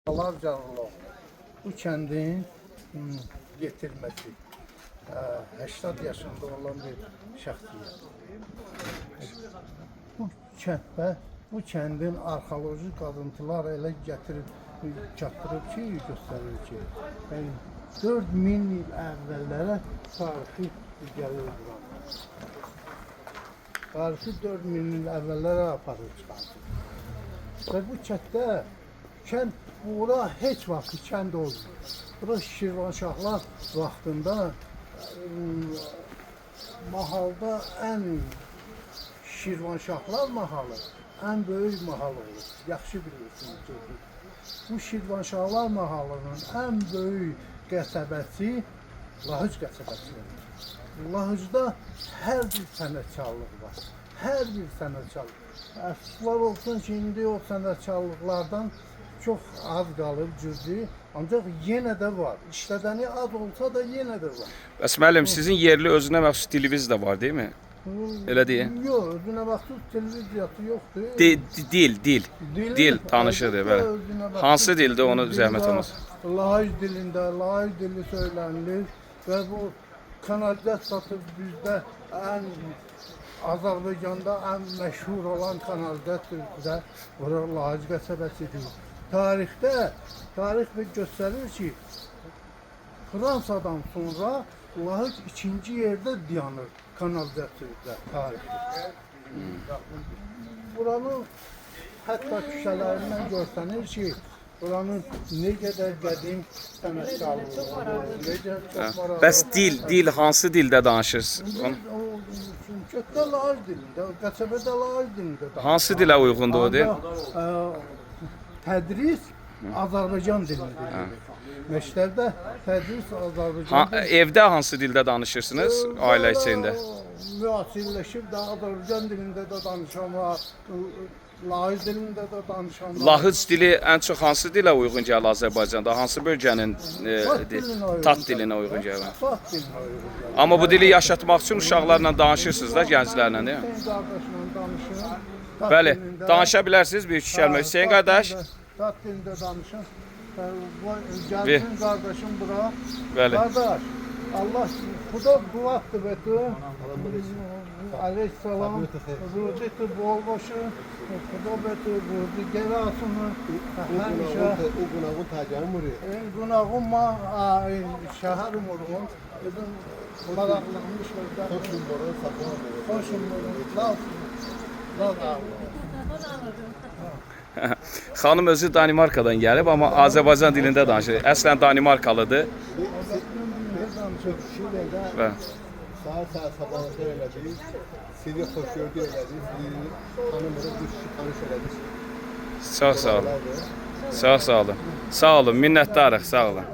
Lavcarlı bu kəndin getirməsi 80 yaşında olan bir şəxsiyyət. Bu kəndin arxeoloji qazıntılar elə gətirib çatdırıb ki, göstərir ki, 4000 il əvvəllərə tarixi gəlir buranın. Tarixi 4000 il əvvəllərə aparır çıxardır. Və bu kənd bura heç vaxt kənd olmuyor. Bura Şirvanşahlar vaxtında mahalda Şirvanşahlar mahalı ən böyük mahal olur. Yaxşı bilirsiniz ki, bu Şirvanşahlar mahalının ən böyük qəsəbəsi Lahıc qəsəbəsidir. Lahıcda hər bir sənətkarlıq var. Hər bir sənətkarlıq. Əfsuslar olsun ki, indi o sənətkarlıqlardan çox az qalıb cüzi, ancaq yenə də var. İşlədəni az olsa da yenə də var. Bəs müəllim, sizin yerli özünə məxsus diliniz də var, değil mi? Elə deyil? Yox, özünə məxsus televiziyası yoxdur. Dil tanışıdır, bəli. Hansı dildə onu zəhmət olmaz? Lahıc dilində, Lahıc dili söylənilir və bu kanalizasiya satıb bizdə Azərbaycanda ən məşhur olan kanalizasiya bura Lahıc qəsəbəsidir. Tarix göstərir ki, Fransadan sonra Lahıc ikinci yerdə dayanır kanalizasiyada tarixdə. Buranın hətta küçələrindən görsənir ki, buranın ne qədər qədim sənətkarlığı var. Bəs dil hansı dildə danışırsınız? Kötdə Lahıc dilində, qəsəbədə Lahıc dilində. Hansı dilə uyğundur o deyil? Tədris Azərbaycan dilidir. Məktəbdə tədris Azərbaycan dilində. Evdə hansı dildə danışırsınız ailə içində? Müasirləşib də Azərbaycan dilində də danışan var. Lahıc dilində də danışan var. Lahıc dili ən çox hansı dilə uyğun gəlir Azərbaycanda? Hansı bölgənin Tat dilinə uyğun gəlir? Tat dilinə uyğun gəlir. Amma bu dili yaşatmaq üçün uşaqlarla danışırsınız da, gənclərlə, deyil mi? Hüseyin qardaşla danışın. Bəli, danışa bilərsiniz bir iki kəlmə. Hüseyin qardaş. Tat dilində danışın. Gəlsin qardaşım bura. Bəli. Qardaş, Allah Xuda quvvatdır betun. Aleyhisselam. Ruzitu bol başı. Xuda betun. Ruzi geri asını. Həmişə. O qunağın tacını vuruyor. Qunağın şəhərim olun. Bizim maraqlanmış orada. Hoşum borun, sakın borun. Hoşum borun. Laz Xanım özü Danimarkadan gəlib, amma Azərbaycan dilində danışır. Əslən Danimarkalıdır. Və Saat sabahında elədik. Sizi xoş gördük elədik. Sizi tanımırıq, bir tanış elədik. çox sağ olun. Çox sağ olun. Sağ olun, minnətdarıq, sağ olun.